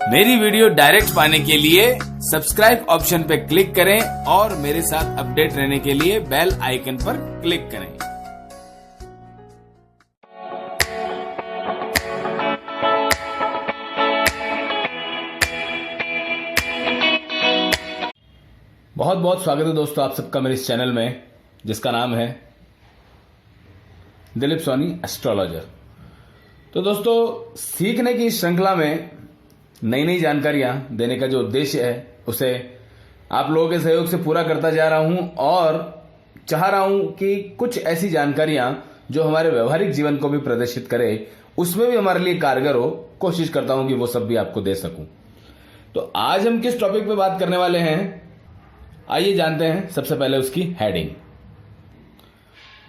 मेरी video direct पाने के लिए सब्सक्राइब ऑप्शन पर क्लिक करें और मेरे साथ अपडेट रहने के लिए बेल आइकन पर क्लिक करें। बहुत बहुत स्वागत है दोस्तों आप सबका मेरे इस चैनल में, जिसका नाम है दिलीप सोनी एस्ट्रोलॉजर। तो दोस्तों, सीखने की इस श्रृंखला में नई नई जानकारियां देने का जो उद्देश्य है उसे आप लोगों के सहयोग से पूरा करता जा रहा हूं और चाह रहा हूं कि कुछ ऐसी जानकारियां जो हमारे व्यवहारिक जीवन को भी प्रदर्शित करे, उसमें भी हमारे लिए कारगर हो, कोशिश करता हूं कि वो सब भी आपको दे सकूं। तो आज हम किस टॉपिक पे बात करने वाले हैं, आइए जानते हैं। सबसे पहले उसकी हेडिंग,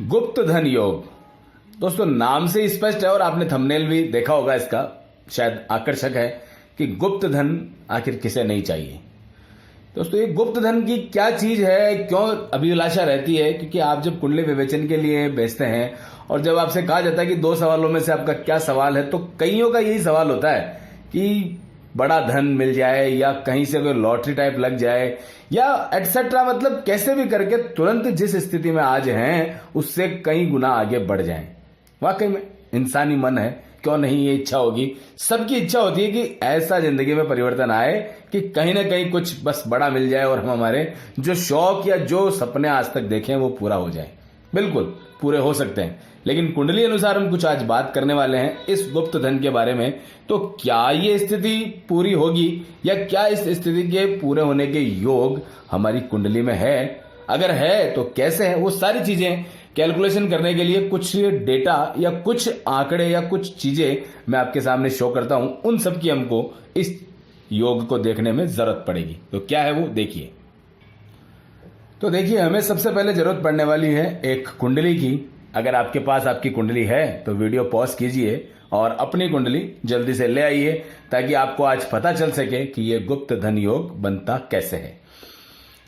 गुप्त धन योग। दोस्तों, नाम से स्पष्ट है और आपने थंबनेल भी देखा होगा, इसका शायद आकर्षक है कि गुप्त धन आखिर किसे नहीं चाहिए। दोस्तों, ये गुप्त धन की क्या चीज है, क्यों अभिलाषा रहती है? क्योंकि आप जब कुंडली विवेचन के लिए बेचते हैं और जब आपसे कहा जाता है कि 2 सवालों में से आपका क्या सवाल है, तो कईयों का यही सवाल होता है कि बड़ा धन मिल जाए या कहीं से कोई लॉटरी टाइप लग जाए या एटसेट्रा, मतलब कैसे भी करके तुरंत जिस स्थिति में आज हैं उससे कई गुना आगे बढ़ जाएं। वाकई में इंसानी मन है, क्यों नहीं ये इच्छा होगी, सबकी इच्छा होती है कि ऐसा जिंदगी में परिवर्तन आए कि कहीं ना कहीं कुछ बस बड़ा मिल जाए और हम हमारे जो शौक या जो सपने आज तक देखे हैं वो पूरा हो जाए। बिल्कुल पूरे हो सकते हैं, लेकिन कुंडली अनुसार हम कुछ आज बात करने वाले हैं इस गुप्त धन के बारे में। तो क्या ये स्थिति पूरी होगी या क्या इस स्थिति के पूरे होने के योग हमारी कुंडली में है? अगर है तो कैसे है? वो सारी चीजें कैलकुलेशन करने के लिए कुछ डेटा या कुछ आंकड़े या कुछ चीजें मैं आपके सामने शो करता हूं। उन सब की हमको इस योग को देखने में जरूरत पड़ेगी। तो क्या है वो देखिए। तो देखिए, हमें सबसे पहले जरूरत पड़ने वाली है एक कुंडली की। अगर आपके पास आपकी कुंडली है तो वीडियो पॉज कीजिए और अपनी कुंडली जल्दी से ले आइए, ताकि आपको आज पता चल सके कि ये गुप्त धन योग बनता कैसे है।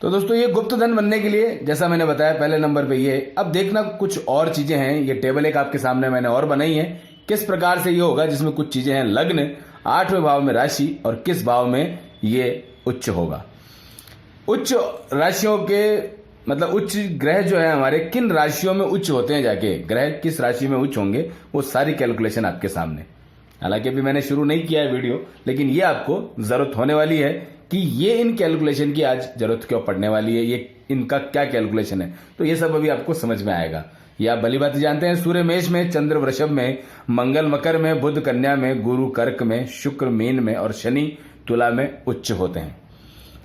तो दोस्तों, ये गुप्त धन बनने के लिए जैसा मैंने बताया पहले नंबर पे ये, अब देखना कुछ और चीजें हैं। ये टेबल एक आपके सामने मैंने और बनाई है, किस प्रकार से ये होगा, जिसमें कुछ चीजें हैं। लग्न, 8वें भाव में राशि और किस भाव में ये उच्च होगा। उच्च राशियों के मतलब उच्च ग्रह जो है हमारे किन राशियों में उच्च होते हैं, जाके ग्रह किस राशि में उच्च होंगे, वो सारी कैलकुलेशन आपके सामने। हालांकि अभी मैंने शुरू नहीं किया है वीडियो, लेकिन ये आपको जरूरत होने वाली है कि ये इन कैलकुलेशन की आज जरूरत क्यों पड़ने वाली है, ये इनका क्या कैलकुलेशन है। तो ये सब अभी आपको समझ में आएगा। ये आप भली बात जानते हैं, सूर्य मेष में, चंद्र वृषभ में, मंगल मकर में, बुध कन्या में, गुरु कर्क में, शुक्र मीन में और शनि तुला में उच्च होते हैं।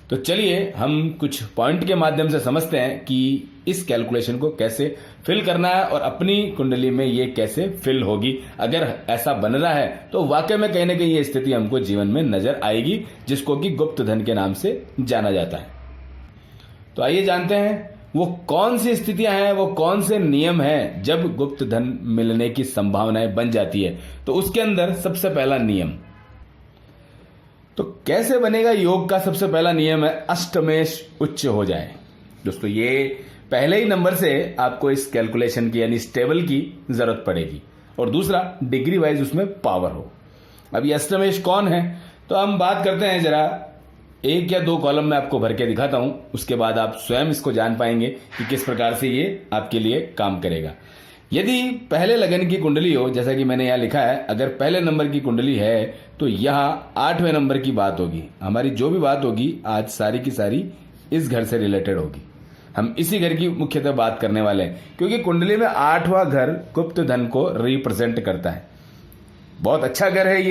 तो चलिए हम कुछ पॉइंट के माध्यम से समझते हैं कि इस कैलकुलेशन को कैसे फिल करना है और अपनी कुंडली में ये कैसे फिल होगी। अगर ऐसा बन रहा है तो वाकई में कहीं ना कहीं ये स्थिति हमको जीवन में नजर आएगी, जिसको कि गुप्त धन के नाम से जाना जाता है। तो आइए जानते हैं वो कौन सी स्थितियां हैं, वो कौन से नियम हैं जब गुप्त धन मिलने की संभावनाएं बन जाती है। तो उसके अंदर सबसे पहला नियम, तो कैसे बनेगा योग का सबसे पहला नियम है अष्टमेश उच्च हो जाए। दोस्तों, ये पहले ही नंबर से आपको इस कैलकुलेशन की यानी इस टेबल की जरूरत पड़ेगी और दूसरा डिग्री वाइज उसमें पावर हो। अब ये अष्टमेश कौन है, तो हम बात करते हैं, जरा 1 या 2 कॉलम में आपको भर के दिखाता हूं, उसके बाद आप स्वयं इसको जान पाएंगे कि किस प्रकार से ये आपके लिए काम करेगा। यदि पहले लगन की कुंडली हो, जैसा कि मैंने यहां लिखा है, अगर पहले नंबर की कुंडली है तो यहां 8वें नंबर की बात होगी। हमारी जो भी बात होगी आज सारी की सारी इस घर से रिलेटेड होगी। हम इसी घर की मुख्यतः बात करने वाले हैं, क्योंकि कुंडली में 8वां घर गुप्त धन को रिप्रेजेंट करता है। बहुत अच्छा घर है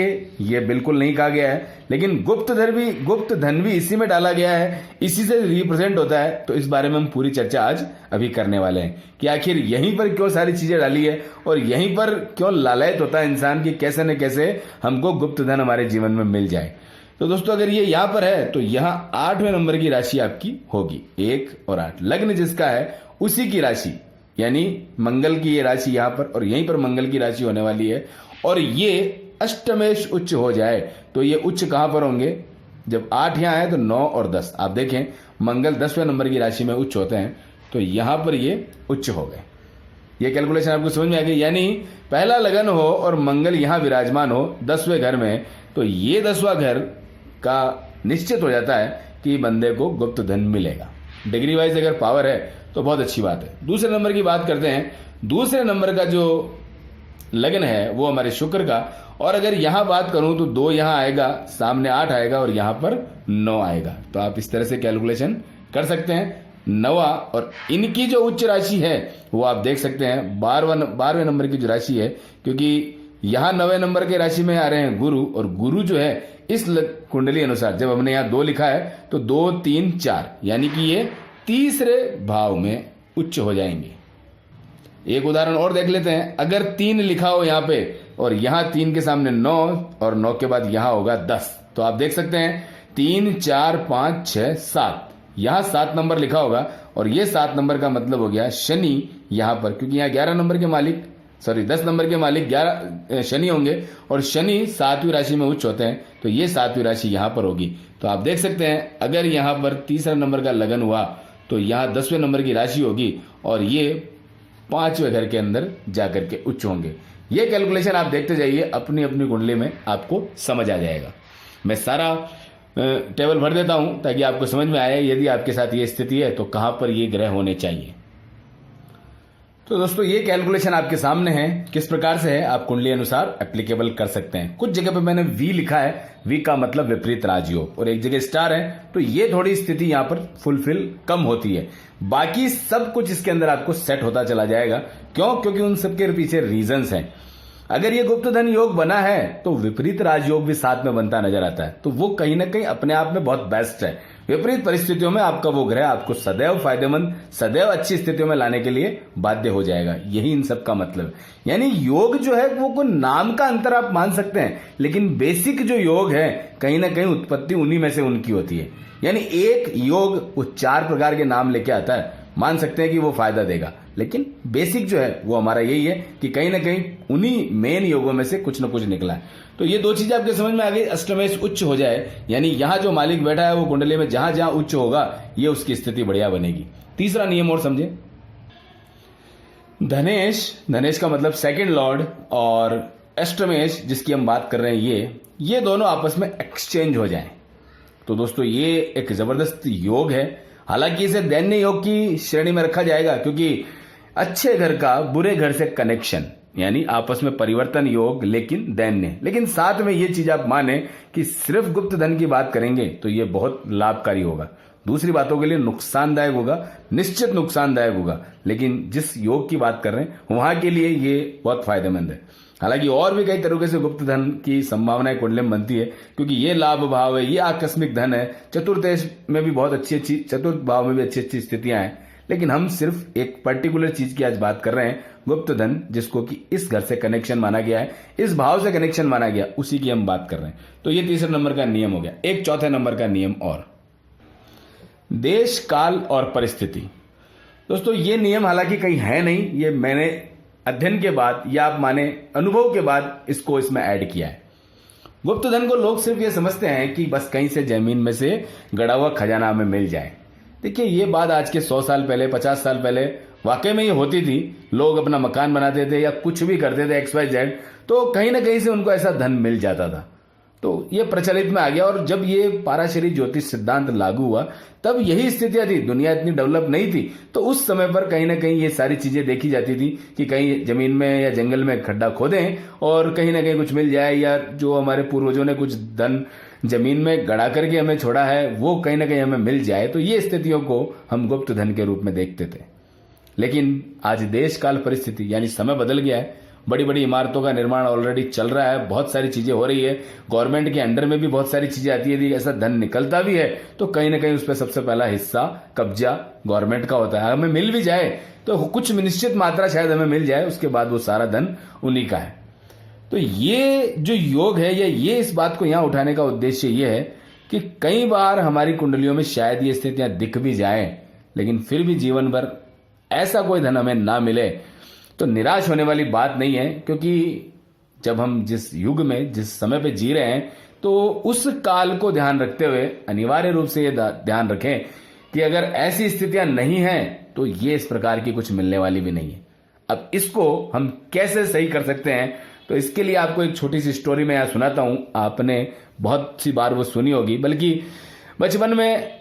ये बिल्कुल नहीं कहा गया है, लेकिन गुप्त धन भी इसी में डाला गया है, इसी से रिप्रेजेंट होता है। तो इस बारे में हम पूरी चर्चा आज अभी करने वाले हैं कि आखिर यहीं पर क्यों सारी चीजें डाली है और यहीं पर क्यों लालयत होता है इंसान की कैसे न कैसे हमको गुप्त धन हमारे जीवन में मिल जाए। तो दोस्तों, अगर ये यहां पर है तो यहां 8वें नंबर की राशि आपकी होगी, 1 और 8। लग्न जिसका है उसी की राशि, यानी मंगल की ये राशि यहां पर और यहीं पर मंगल की राशि होने वाली है। और ये अष्टमेश उच्च हो जाए तो ये उच्च कहां पर होंगे, जब 8 यहां है तो 9 और 10। आप देखें मंगल 10वें नंबर की राशि में उच्च होते हैं, तो यहां पर ये उच्च हो गए। ये कैलकुलेशन आपको समझ में आ गई। यानी पहला लगन हो और मंगल यहां विराजमान हो 10वें घर में, तो ये 10वां घर का निश्चित हो जाता है कि बंदे को गुप्त धन मिलेगा। डिग्री वाइज अगर पावर है तो बहुत अच्छी बात है। दूसरे नंबर की बात करते हैं। दूसरे नंबर का जो लगन है वो हमारे शुक्र का, और अगर यहां बात करूं तो 2 यहां आएगा, सामने 8 आएगा और यहां पर 9 आएगा। तो आप इस तरह से कैलकुलेशन कर सकते हैं। 9 और इनकी जो उच्च राशि है वो आप देख सकते हैं 12वें नंबर की जो राशि है, क्योंकि यहां 9वें नंबर के राशि में आ रहे हैं गुरु, और गुरु जो है इस कुंडली अनुसार जब हमने यहां 2 लिखा है तो 2, 3, 4 यानी कि ये तीसरे भाव में उच्च हो जाएंगे। एक उदाहरण और देख लेते हैं। अगर 3 लिखा हो यहां पे और यहां 3 के सामने 9 और 9 के बाद यहां होगा 10, तो आप देख सकते हैं 3, 4, 5, 6, 7, यहां 7 नंबर लिखा होगा और ये 7 नंबर का मतलब हो गया शनि यहां पर, क्योंकि यहां 11 नंबर के मालिक 10 नंबर के मालिक 11 शनि होंगे और शनि 7वीं राशि में उच्च होते हैं, तो ये 7वीं राशि यहां पर होगी। तो आप देख सकते हैं अगर यहां पर तीसरा नंबर का लगन हुआ तो यहां 10वें नंबर की राशि होगी और ये 5वें घर के अंदर जाकर के उच्च होंगे। ये कैलकुलेशन आप देखते जाइए, अपनी अपनी कुंडली में आपको समझ आ जाएगा। मैं सारा टेबल भर देता हूं ताकि आपको समझ में आए यदि आपके साथ ये स्थिति है तो कहां पर ये ग्रह होने चाहिए। तो दोस्तों ये कैलकुलेशन आपके सामने है, किस प्रकार से है आप कुंडली अनुसार एप्लीकेबल कर सकते हैं। कुछ जगह पे मैंने वी लिखा है, वी का मतलब विपरीत राजयोग, और एक जगह स्टार है, तो ये थोड़ी स्थिति यहां पर फुलफिल कम होती है। बाकी सब कुछ इसके अंदर आपको सेट होता चला जाएगा। क्यों? क्योंकि उन सबके पीछे रीजंस हैं। अगर ये गुप्त धन योग बना है तो विपरीत राजयोग भी साथ में बनता नजर आता है, तो वो कहीं ना कहीं अपने आप में बहुत बेस्ट है। विपरीत परिस्थितियों में आपका वो ग्रह आपको सदैव फायदेमंद, सदैव अच्छी स्थितियों में लाने के लिए बाध्य हो जाएगा। यही इन सब का मतलब है। यानी योग जो है वो कोई नाम का अंतर आप मान सकते हैं, लेकिन बेसिक जो योग है कहीं ना कहीं उत्पत्ति उन्हीं में से उनकी होती है। यानी एक योग वो 4 प्रकार के नाम लेके आता है, मान सकते हैं कि वो फायदा देगा, लेकिन बेसिक जो है वो हमारा यही है कि कहीं ना कहीं उन्हीं मेन योगों में से कुछ ना कुछ निकला है। तो ये 2 चीजें आपके समझ में आ गई। अष्टमेश उच्च हो जाए, यानी यहां जो मालिक बैठा है वो कुंडली में जहां जहां उच्च होगा ये उसकी स्थिति बढ़िया बनेगी। तीसरा नियम और समझे, धनेश का मतलब सेकंड लॉर्ड, और अष्टमेश जिसकी हम बात कर रहे हैं ये दोनों आपस में एक्सचेंज हो जाएं, तो दोस्तों ये एक जबरदस्त योग है। हालांकि इसे दैन्य योग की श्रेणी में रखा जाएगा, क्योंकि अच्छे घर का बुरे घर से कनेक्शन, यानी आपस में परिवर्तन योग, लेकिन दैन्य। लेकिन साथ में ये चीज आप माने कि सिर्फ गुप्त धन की बात करेंगे तो ये बहुत लाभकारी होगा, दूसरी बातों के लिए नुकसानदायक होगा, निश्चित नुकसानदायक होगा, लेकिन जिस योग की बात कर रहे हैं वहां के लिए ये बहुत फायदेमंद है। हालांकि और भी कई तरीके से गुप्त धन की संभावनाएं कुंडली में बनती है, क्योंकि ये लाभ भाव है, ये आकस्मिक धन है। चतुर्थ में भी बहुत अच्छी चतुर्थ भाव में भी अच्छी स्थितियां हैं, लेकिन हम सिर्फ एक पर्टिकुलर चीज की आज बात कर रहे हैं, गुप्त धन, जिसको कि इस घर से कनेक्शन माना गया है, इस भाव से कनेक्शन माना गया, उसी की हम बात कर रहे हैं। तो ये तीसरे नंबर का नियम हो गया। एक चौथे नंबर का नियम और, देश काल और परिस्थिति। दोस्तों ये नियम हालांकि कहीं है नहीं, ये मैंने अध्ययन के बाद या आप माने अनुभव के बाद इसको इसमें ऐड किया है। गुप्त धन को लोग सिर्फ ये समझते हैं कि बस कहीं से जमीन में से गड़ा हुआ खजाना हमें मिल जाए। देखिए ये बात आज के 100 साल पहले, 50 साल पहले वाकई में ये होती थी। लोग अपना मकान बनाते थे या कुछ भी करते थे XYZ, तो कहीं ना कहीं से उनको ऐसा धन मिल जाता था। तो ये प्रचलित में आ गया, और जब ये पाराशरी ज्योतिष सिद्धांत लागू हुआ तब यही स्थितियां थी। दुनिया इतनी डेवलप नहीं थी, तो उस समय पर कहीं ना कहीं ये सारी चीजें देखी जाती थी कि कहीं जमीन में या जंगल में खड्डा खोदें और कहीं ना कहीं कुछ मिल जाए, या जो हमारे पूर्वजों ने कुछ धन जमीन में गड़ा करके हमें छोड़ा है वो कहीं ना कहीं हमें मिल जाए। तो ये स्थितियों को हम गुप्त धन के रूप में देखते थे। लेकिन आज देश काल परिस्थिति यानी समय बदल गया है। बड़ी बड़ी इमारतों का निर्माण ऑलरेडी चल रहा है, बहुत सारी चीजें हो रही है, गवर्नमेंट के अंडर में भी बहुत सारी चीजें आती है। ऐसा धन निकलता भी है तो कहीं ना कहीं उस पर सबसे पहला हिस्सा कब्जा गवर्नमेंट का होता है। हमें मिल भी जाए तो कुछ निश्चित मात्रा शायद हमें मिल जाए, उसके बाद वो सारा धन उन्हीं का है। तो ये जो योग है या ये इस बात को यहां उठाने का उद्देश्य ये है कि कई बार हमारी कुंडलियों में शायद ये स्थितियां दिख भी जाए, लेकिन फिर भी जीवन भर ऐसा कोई धन हमें ना मिले तो निराश होने वाली बात नहीं है। क्योंकि जब हम जिस युग में, जिस समय पे जी रहे हैं, तो उस काल को ध्यान रखते हुए अनिवार्य रूप से ये ध्यान रखें कि अगर ऐसी स्थितियां नहीं हैं तो ये इस प्रकार की कुछ मिलने वाली भी नहीं है। अब इसको हम कैसे सही कर सकते हैं, तो इसके लिए आपको एक छोटी सी स्टोरी मैं यहां सुनाता हूं। आपने बहुत सी बार वो सुनी होगी, बल्कि बचपन में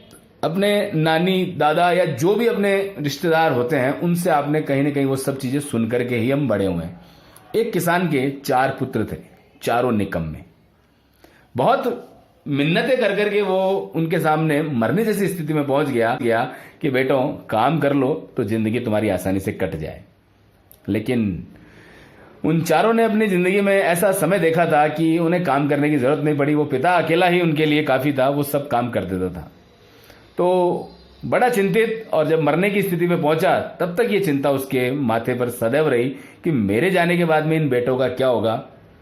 अपने नानी दादा या जो भी अपने रिश्तेदार होते हैं उनसे आपने कहीं ना कहीं वो सब चीजें सुन करके ही हम बड़े हुए हैं। एक किसान के 4 पुत्र थे, चारों निकम्मे। बहुत मिन्नतें कर करके वो उनके सामने मरने जैसी स्थिति में पहुंच गया कि बेटों काम कर लो तो जिंदगी तुम्हारी आसानी से कट जाए। लेकिन उन चारों ने अपनी जिंदगी में ऐसा समय देखा था कि उन्हें काम करने की जरूरत नहीं पड़ी। वो पिता अकेला ही उनके लिए काफी था, वो सब काम कर देता था। तो बड़ा चिंतित, और जब मरने की स्थिति में पहुंचा तब तक ये चिंता उसके माथे पर सदैव रही कि मेरे जाने के बाद में इन बेटों का क्या होगा।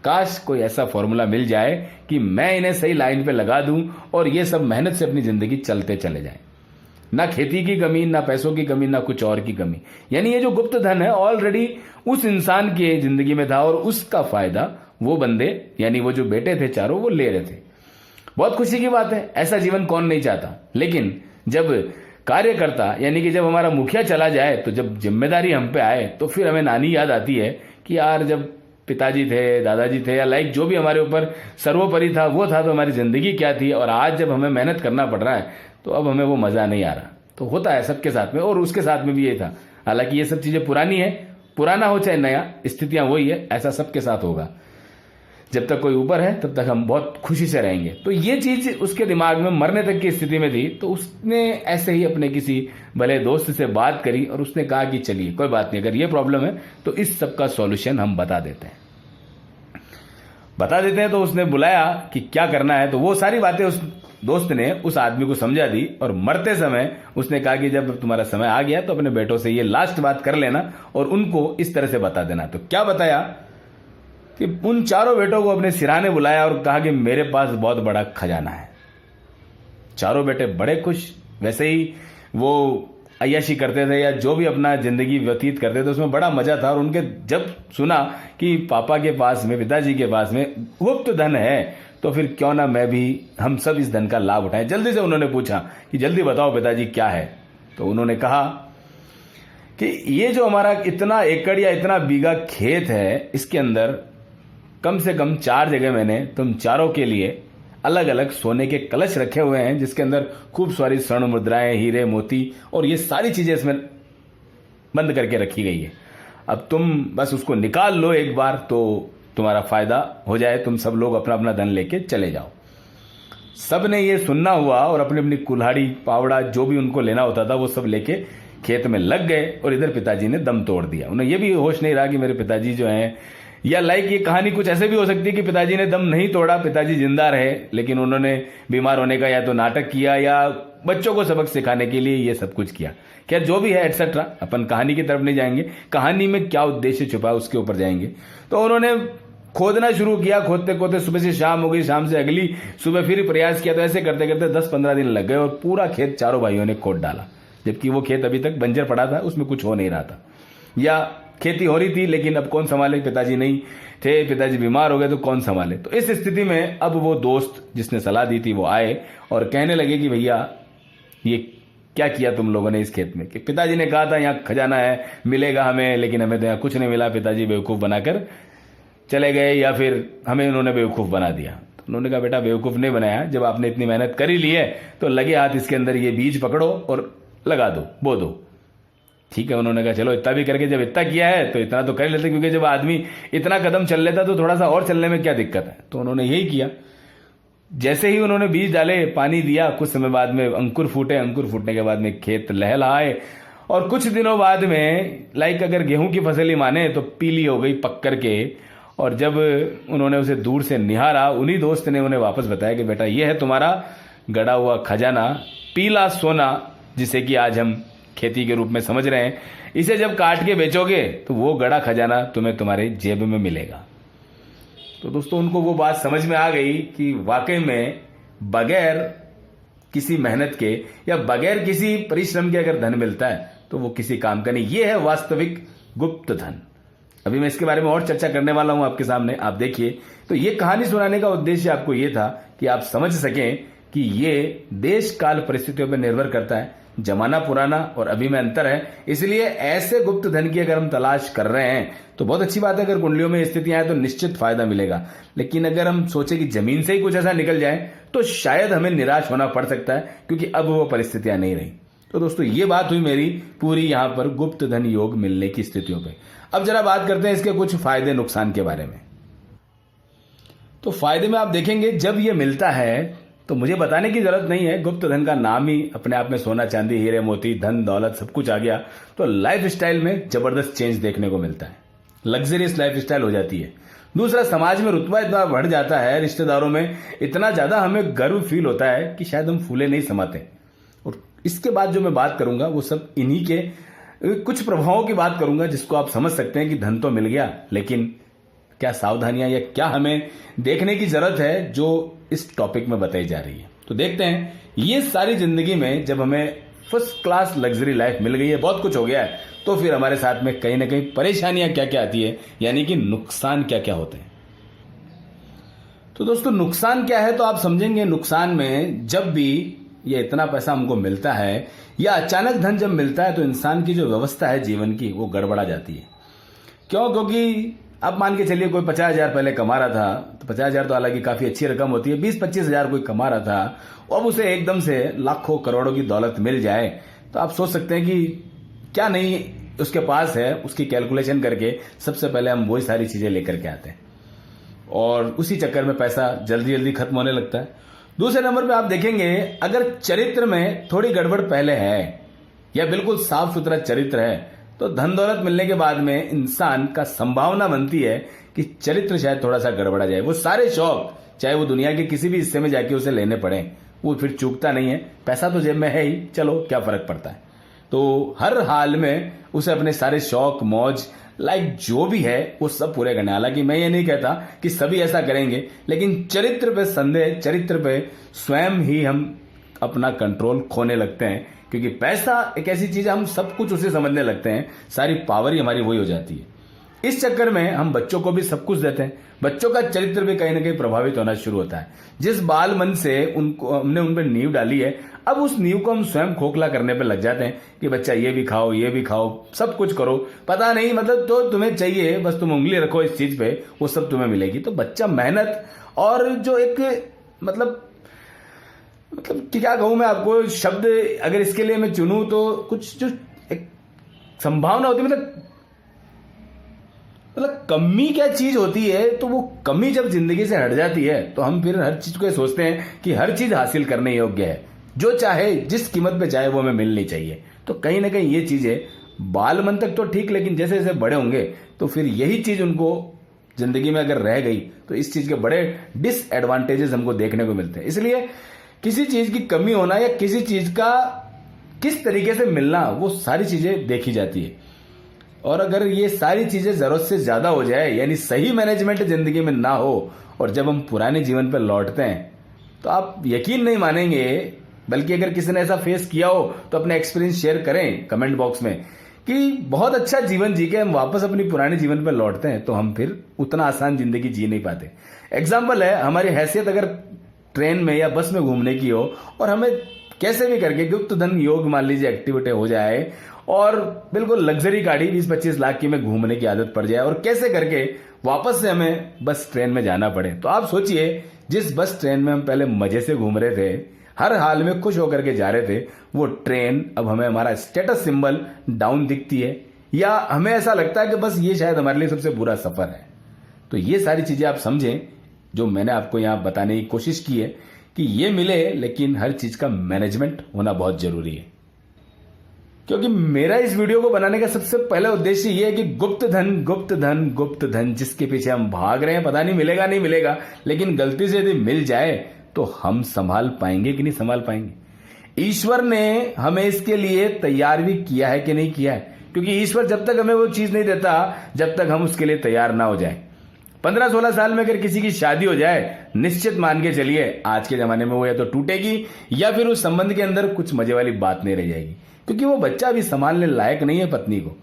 काश कोई ऐसा फॉर्मूला मिल जाए कि मैं इन्हें सही लाइन पे लगा दूं और ये सब मेहनत से अपनी जिंदगी चलते चले जाएं। ना खेती की कमी, ना पैसों की कमी, ना कुछ और की कमी। यानी ये जो गुप्त धन है ऑलरेडी उस इंसान के जिंदगी में था और उसका फायदा वो बंदे, यानी वो जो बेटे थे चारों, वो ले रहे थे। बहुत खुशी की बात है, ऐसा जीवन कौन नहीं चाहता। लेकिन जब कार्यकर्ता यानी कि जब हमारा मुखिया चला जाए, तो जब जिम्मेदारी हम पे आए, तो फिर हमें नानी याद आती है कि यार जब पिताजी थे, दादाजी थे, या लाइक जो भी हमारे ऊपर सर्वोपरि था वो था, तो हमारी जिंदगी क्या थी। और आज जब हमें मेहनत करना पड़ रहा है तो अब हमें वो मजा नहीं आ रहा। तो होता है सबके साथ में, और उसके साथ में भी ये था। हालांकि ये सब चीजें पुरानी है, पुराना हो चाहे नया, स्थितियां वही है, ऐसा सबके साथ होगा। जब तक कोई ऊपर है तब तक हम बहुत खुशी से रहेंगे। तो ये चीज उसके दिमाग में मरने तक की स्थिति में थी। तो उसने ऐसे ही अपने किसी भले दोस्त से बात करी और उसने कहा कि चलिए कोई बात नहीं, अगर ये प्रॉब्लम है तो इस सब का सॉल्यूशन हम बता देते हैं। तो उसने बुलाया कि क्या करना है। तो वो सारी बातें उस दोस्त ने उस आदमी को समझा दी, और मरते समय उसने कहा कि जब तुम्हारा समय आ गया तो अपने बेटों से ये लास्ट बात कर लेना और उनको इस तरह से बता देना। तो क्या बताया कि उन चारों बेटों को अपने सिरहाने बुलाया और कहा कि मेरे पास बहुत बड़ा खजाना है। चारों बेटे बड़े खुश। वैसे ही वो अय्याशी करते थे या जो भी अपना जिंदगी व्यतीत करते थे उसमें बड़ा मजा था। और उनके जब सुना कि पापा के पास में, पिताजी के पास में गुप्त धन है, तो फिर क्यों ना मैं भी, हम सब इस धन का लाभ उठाएं। जल्दी से उन्होंने पूछा कि जल्दी बताओ पिताजी क्या है। तो उन्होंने कहा कि ये जो हमारा इतना एकड़ या इतना बीघा खेत है, इसके अंदर कम से कम 4 जगह मैंने तुम चारों के लिए अलग अलग सोने के कलश रखे हुए हैं, जिसके अंदर खूब सारी स्वर्ण मुद्राएं, हीरे, मोती और ये सारी चीजें इसमें बंद करके रखी गई है। अब तुम बस उसको निकाल लो एक बार तो तुम्हारा फायदा हो जाए, तुम सब लोग अपना अपना धन लेके चले जाओ। सब ने ये सुनना हुआ और अपनी अपनी कुल्हाड़ी, पावड़ा, जो भी उनको लेना होता था वो सब लेके खेत में लग गए। और इधर पिताजी ने दम तोड़ दिया। उन्हें ये भी होश नहीं रहा कि मेरे पिताजी जो हैं, या लाइक ये कहानी कुछ ऐसे भी हो सकती है कि पिताजी ने दम नहीं तोड़ा, पिताजी जिंदा रहे, लेकिन उन्होंने बीमार होने का या तो नाटक किया या बच्चों को सबक सिखाने के लिए ये सब कुछ किया। खैर जो भी है एटसेट्रा, अपन कहानी की तरफ नहीं जाएंगे, कहानी में क्या उद्देश्य छुपा है उसके ऊपर जाएंगे। तो उन्होंने खोदना शुरू किया। खोदते खोदते सुबह से शाम हो गई, शाम से अगली सुबह फिर प्रयास किया। तो ऐसे करते करते 10-15 दिन लग गए और पूरा खेत चारों भाइयों ने खोद डाला, जबकि वो खेत अभी तक बंजर पड़ा था, उसमें कुछ हो नहीं रहा था। या खेती हो रही थी लेकिन अब कौन संभाले, पिताजी नहीं थे, पिताजी बीमार हो गए तो कौन संभाले। तो इस स्थिति में अब वो दोस्त जिसने सलाह दी थी वो आए और कहने लगे कि भैया ये क्या किया तुम लोगों ने इस खेत में। कि पिताजी ने कहा था यहाँ खजाना है, मिलेगा हमें, लेकिन हमें तो यहाँ कुछ नहीं मिला। पिताजी बेवकूफ बनाकर चले गए या फिर हमें उन्होंने बेवकूफ बना दिया। तो उन्होंने कहा बेटा बेवकूफ नहीं बनाया, जब आपने इतनी मेहनत कर ही ली है तो लगे हाथ इसके अंदर ये बीज पकड़ो और लगा दो, बो दो। ठीक है, उन्होंने कहा चलो इतना भी करके जब इतना किया है तो इतना तो कर लेते, क्योंकि जब आदमी इतना कदम चल लेता तो थोड़ा सा और चलने में क्या दिक्कत है। तो उन्होंने यही किया। जैसे ही उन्होंने बीज डाले, पानी दिया, कुछ समय बाद में अंकुर फूटे। अंकुर फूटने के बाद में खेत लहलहाए और कुछ दिनों बाद में लाइक अगर गेहूं की फसल ही माने तो पीली हो गई पक करके। और जब उन्होंने उसे दूर से निहारा, उन्हीं दोस्त ने उन्हें वापस बताया कि बेटा ये है तुम्हारा गड़ा हुआ खजाना, पीला सोना, जिसे कि आज हम खेती के रूप में समझ रहे हैं। इसे जब काट के बेचोगे तो वो गड़ा खजाना तुम्हें तुम्हारे जेब में मिलेगा। तो दोस्तों उनको वो बात समझ में आ गई कि वाकई में बगैर किसी मेहनत के या बगैर किसी परिश्रम के अगर धन मिलता है तो वो किसी काम का नहीं। ये है वास्तविक गुप्त धन। अभी मैं इसके बारे में और चर्चा करने वाला हूं आपके सामने, आप देखिए। तो ये कहानी सुनाने का उद्देश्य आपको ये था कि आप समझ सकें कि ये देश काल परिस्थितियों पर निर्भर करता है जमाना पुराना और अभी में अंतर है, इसलिए ऐसे गुप्त धन की अगर हम तलाश कर रहे हैं तो बहुत अच्छी बात है। अगर कुंडलियों में स्थितियां हैं तो निश्चित फायदा मिलेगा, लेकिन अगर हम सोचे कि जमीन से ही कुछ ऐसा निकल जाए तो शायद हमें निराश होना पड़ सकता है, क्योंकि अब वो परिस्थितियां नहीं रही। तो दोस्तों ये बात हुई मेरी पूरी यहां पर गुप्त धन योग मिलने की स्थितियों पे। अब जरा बात करते हैं इसके कुछ फायदे नुकसान के बारे में। तो फायदे में आप देखेंगे जब ये मिलता है तो मुझे बताने की जरूरत नहीं है, गुप्त धन का नाम ही अपने आप में सोना चांदी हीरे मोती धन दौलत सब कुछ आ गया तो लाइफ स्टाइल में जबरदस्त चेंज देखने को मिलता है, लग्जरियस लाइफ स्टाइल हो जाती है। दूसरा, समाज में रुतबा इतना बढ़ जाता है, रिश्तेदारों में इतना ज्यादा हमें गर्व फील होता है कि शायद हम फूले नहीं समाते। और इसके बाद जो मैं बात करूंगा वो सब इन्हीं के कुछ प्रभावों की बात करूंगा, जिसको आप समझ सकते हैं कि धन तो मिल गया, लेकिन क्या सावधानियां या क्या हमें देखने की जरूरत है जो इस टॉपिक में बताई जा रही है। तो देखते हैं, ये सारी जिंदगी में जब हमें फर्स्ट क्लास लग्जरी लाइफ मिल गई है, बहुत कुछ हो गया है, तो फिर हमारे साथ में कहीं ना कहीं परेशानियां क्या क्या आती है, यानी कि नुकसान क्या क्या होते हैं। तो दोस्तों नुकसान क्या है तो आप समझेंगे, नुकसान में जब भी ये इतना पैसा हमको मिलता है या अचानक धन जब मिलता है तो इंसान की जो व्यवस्था है जीवन की वो गड़बड़ा जाती है। क्यों? क्योंकि अब मान के चलिए कोई 50,000 पहले कमा रहा था, तो 50,000 तो हालांकि काफी अच्छी रकम होती है, 20-25 हजार कोई कमा रहा था, अब उसे एकदम से लाखों करोड़ों की दौलत मिल जाए तो आप सोच सकते हैं कि क्या नहीं उसके पास है। उसकी कैलकुलेशन करके सबसे पहले हम वही सारी चीजें लेकर के आते हैं और उसी चक्कर में पैसा जल्दी जल्दी खत्म होने लगता है। दूसरे नंबर पे आप देखेंगे, अगर चरित्र में थोड़ी गड़बड़ पहले है या बिल्कुल साफ सुथरा चरित्र है तो धन दौलत मिलने के बाद में इंसान का संभावना बनती है कि चरित्र शायद थोड़ा सा गड़बड़ा जाए। वो सारे शौक चाहे वो दुनिया के किसी भी हिस्से में जाके उसे लेने पड़े, वो फिर चूकता नहीं है। पैसा तो जेब में है ही, चलो क्या फर्क पड़ता है। तो हर हाल में उसे अपने सारे शौक मौज लाइक जो भी है वो सब पूरे करने। हालांकि मैं ये नहीं कहता कि सभी ऐसा करेंगे, लेकिन चरित्र पे संदेह, चरित्र पे स्वयं ही हम अपना कंट्रोल खोने लगते हैं, क्योंकि पैसा एक ऐसी चीज है हम सब कुछ उसे समझने लगते हैं, सारी पावर ही हमारी वही हो जाती है। इस चक्कर में हम बच्चों को भी सब कुछ देते हैं, बच्चों का चरित्र भी कहीं ना कहीं प्रभावित होना शुरू होता है। जिस बाल मन से उनको हमने उन पर नींव डाली है, अब उस नींव को हम स्वयं खोखला करने पर लग जाते हैं कि बच्चा ये भी खाओ सब कुछ करो, पता नहीं मतलब तो तुम्हें चाहिए, बस तुम उंगली रखो इस चीज पे वो सब तुम्हें मिलेगी। तो बच्चा मेहनत और जो एक मतलब क्या कहूं मैं आपको शब्द, अगर इसके लिए मैं चुनूं तो कुछ जो एक संभावना होती है, मतलब कमी क्या चीज होती है, तो वो कमी जब जिंदगी से हट जाती है तो हम फिर हर चीज को सोचते हैं कि हर चीज हासिल करने योग्य है, जो चाहे जिस कीमत पे चाहे वो हमें मिलनी चाहिए। तो कहीं ना कहीं ये चीजें बाल मन तक तो ठीक, लेकिन जैसे जैसे बड़े होंगे तो फिर यही चीज उनको जिंदगी में अगर रह गई तो इस चीज के बड़े डिसएडवांटेजेस हमको देखने को मिलते हैं। इसलिए किसी चीज की कमी होना या किसी चीज का किस तरीके से मिलना, वो सारी चीजें देखी जाती है। और अगर ये सारी चीजें जरूरत से ज्यादा हो जाए, यानी सही मैनेजमेंट जिंदगी में ना हो, और जब हम पुराने जीवन पर लौटते हैं तो आप यकीन नहीं मानेंगे, बल्कि अगर किसी ने ऐसा फेस किया हो तो अपने एक्सपीरियंस शेयर करें कमेंट बॉक्स में कि बहुत अच्छा जीवन जी के हम वापस अपनी पुराने जीवन पर लौटते हैं तो हम फिर उतना आसान जिंदगी जी नहीं पाते। एग्जाम्पल है, हमारी हैसियत अगर ट्रेन में या बस में घूमने की हो और हमें कैसे भी करके गुप्त धन योग मान लीजिए एक्टिविटी हो जाए और बिल्कुल लग्जरी गाड़ी 20-25 लाख की में घूमने की आदत पड़ जाए और कैसे करके वापस से हमें बस ट्रेन में जाना पड़े, तो आप सोचिए जिस बस ट्रेन में हम पहले मजे से घूम रहे थे, हर हाल में खुश होकर के जा रहे थे, वो ट्रेन अब हमें हमारा स्टेटस सिंबल डाउन दिखती है या हमें ऐसा लगता है कि बस ये शायद हमारे लिए सबसे बुरा सफर है। तो ये सारी चीजें आप समझें जो मैंने आपको यहां बताने की कोशिश की है कि ये मिले, लेकिन हर चीज का मैनेजमेंट होना बहुत जरूरी है। क्योंकि मेरा इस वीडियो को बनाने का सबसे पहला उद्देश्य ये है कि गुप्त धन जिसके पीछे हम भाग रहे हैं, पता नहीं मिलेगा नहीं मिलेगा, लेकिन गलती से यदि मिल जाए तो हम संभाल पाएंगे कि नहीं संभाल पाएंगे। ईश्वर ने हमें इसके लिए तैयार भी किया है कि नहीं किया है, क्योंकि ईश्वर जब तक हमें वो चीज नहीं देता जब तक हम उसके लिए तैयार ना हो जाए। 15-16 साल में अगर किसी की शादी हो जाए, निश्चित मान के चलिए आज के जमाने में वो या तो टूटेगी या फिर उस संबंध के अंदर कुछ मजे वाली बात नहीं रह जाएगी, क्योंकि वो बच्चा भी संभालने लायक नहीं है पत्नी को।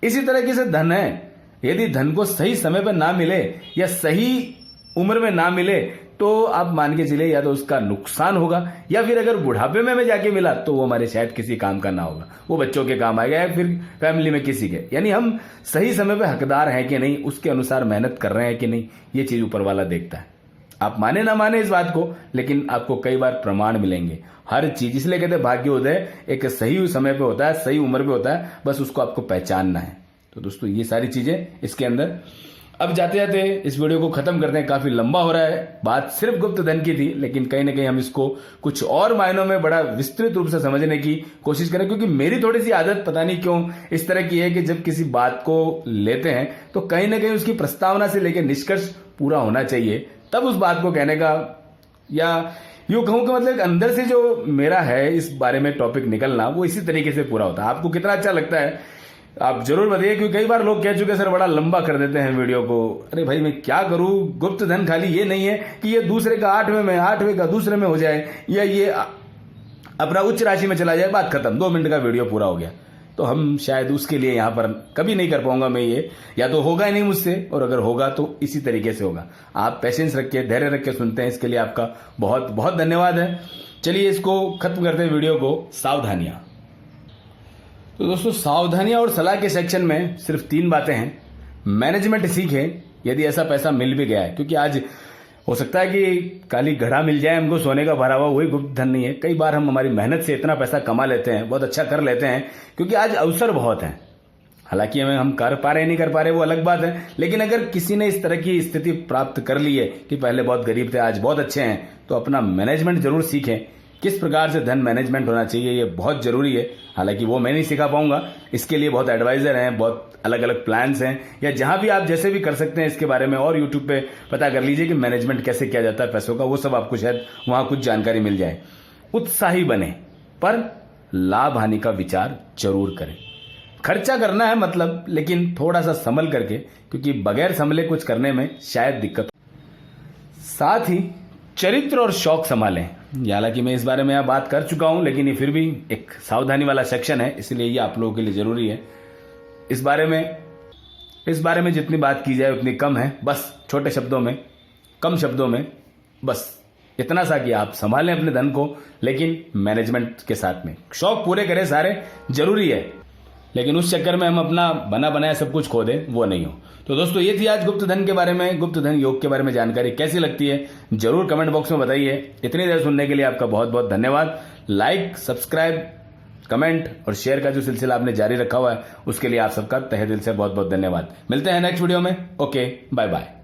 इसी तरह से धन है, यदि धन को सही समय पर ना मिले या सही उम्र में ना मिले तो आप मान के चलिए या तो उसका नुकसान होगा, या फिर अगर बुढ़ापे में हमें जाके मिला तो वो हमारे शायद किसी काम का ना होगा, वो बच्चों के काम आएगा या फिर फैमिली में किसी के। यानी हम सही समय पे हकदार हैं कि नहीं, उसके अनुसार मेहनत कर रहे हैं कि नहीं, ये चीज ऊपर वाला देखता है। आप माने ना माने इस बात को, लेकिन आपको कई बार प्रमाण मिलेंगे हर चीज। इसलिए कहते हैं भाग्योदय एक सही समय पे होता है, सही उम्र पे होता है, बस उसको आपको पहचानना है। तो दोस्तों ये सारी चीजें इसके अंदर। अब जाते जाते इस वीडियो को खत्म करते हैं, काफी लंबा हो रहा है। बात सिर्फ गुप्त धन की थी, लेकिन कहीं ना कहीं हम इसको कुछ और मायनों में बड़ा विस्तृत रूप से समझने की कोशिश करें, क्योंकि मेरी थोड़ी सी आदत पता नहीं क्यों इस तरह की है कि जब किसी बात को लेते हैं तो कहीं ना कहीं उसकी प्रस्तावना से लेकर निष्कर्ष पूरा होना चाहिए, तब उस बात को कहने का, या यूं कहूं कि मतलब अंदर से जो मेरा है इस बारे में टॉपिक निकलना, वो इसी तरीके से पूरा होता है। आपको कितना अच्छा लगता है आप जरूर बताइए, क्योंकि कई बार लोग कह चुके हैं सर बड़ा लंबा कर देते हैं वीडियो को। अरे भाई मैं क्या करूं, गुप्त धन खाली ये नहीं है कि ये दूसरे का 8वें में, 8वें का दूसरे में हो जाए, या ये अपना उच्च राशि में चला जाए, बात खत्म, 2 मिनट का वीडियो पूरा हो गया। तो हम शायद उसके लिए यहां पर कभी नहीं कर पाऊंगा मैं ये, या तो होगा ही नहीं मुझसे, और अगर होगा तो इसी तरीके से होगा। आप पेशेंस रख के, धैर्य रख के सुनते हैं, इसके लिए आपका बहुत बहुत धन्यवाद है। चलिए इसको खत्म करते हैं वीडियो को। सावधानियां। तो दोस्तों सावधानियां और सलाह के सेक्शन में सिर्फ 3 बातें हैं। मैनेजमेंट सीखें यदि ऐसा पैसा मिल भी गया है, क्योंकि आज हो सकता है कि खाली घड़ा मिल जाए हमको सोने का भरा हुआ, वही गुप्त धन नहीं है। कई बार हम हमारी मेहनत से इतना पैसा कमा लेते हैं, बहुत अच्छा कर लेते हैं, क्योंकि आज अवसर बहुत हैं। हालांकि हम कर पा रहे नहीं कर पा रहे वो अलग बात है, लेकिन अगर किसी ने इस तरह की स्थिति प्राप्त कर ली है कि पहले बहुत गरीब थे आज बहुत अच्छे हैं, तो अपना मैनेजमेंट जरूर सीखें। किस प्रकार से धन मैनेजमेंट होना चाहिए ये बहुत जरूरी है। हालांकि वो मैं नहीं सिखा पाऊंगा, इसके लिए बहुत एडवाइजर हैं, बहुत अलग अलग प्लान्स हैं, या जहां भी आप जैसे भी कर सकते हैं इसके बारे में, और यूट्यूब पे पता कर लीजिए कि मैनेजमेंट कैसे किया जाता है पैसों का, वो सब आपको शायद वहां कुछ जानकारी मिल जाए। उत्साही बने, पर लाभ हानि का विचार जरूर करें। खर्चा करना है मतलब, लेकिन थोड़ा सा संभल करके, क्योंकि बगैर संभले कुछ करने में शायद दिक्कत। साथ ही चरित्र और शौक संभालें। हालांकि मैं इस बारे में यहाँ बात कर चुका हूं, लेकिन ये फिर भी एक सावधानी वाला सेक्शन है, इसलिए ये आप लोगों के लिए जरूरी है। इस बारे में जितनी बात की जाए उतनी कम है। बस छोटे शब्दों में, कम शब्दों में, बस इतना सा कि आप संभालें अपने धन को, लेकिन मैनेजमेंट के साथ में। शौक पूरे करें सारे, जरूरी है, लेकिन उस चक्कर में हम अपना बना बनाया सब कुछ खो दें, वो नहीं हो। तो दोस्तों ये थी आज गुप्त धन के बारे में, गुप्त धन योग के बारे में जानकारी। कैसी लगती है जरूर कमेंट बॉक्स में बताइए। इतनी देर सुनने के लिए आपका बहुत बहुत धन्यवाद। लाइक, सब्सक्राइब, कमेंट और शेयर का जो सिलसिला आपने जारी रखा हुआ है, उसके लिए आप सबका तहे दिल से बहुत बहुत धन्यवाद। मिलते हैं नेक्स्ट वीडियो में। Okay, bye bye.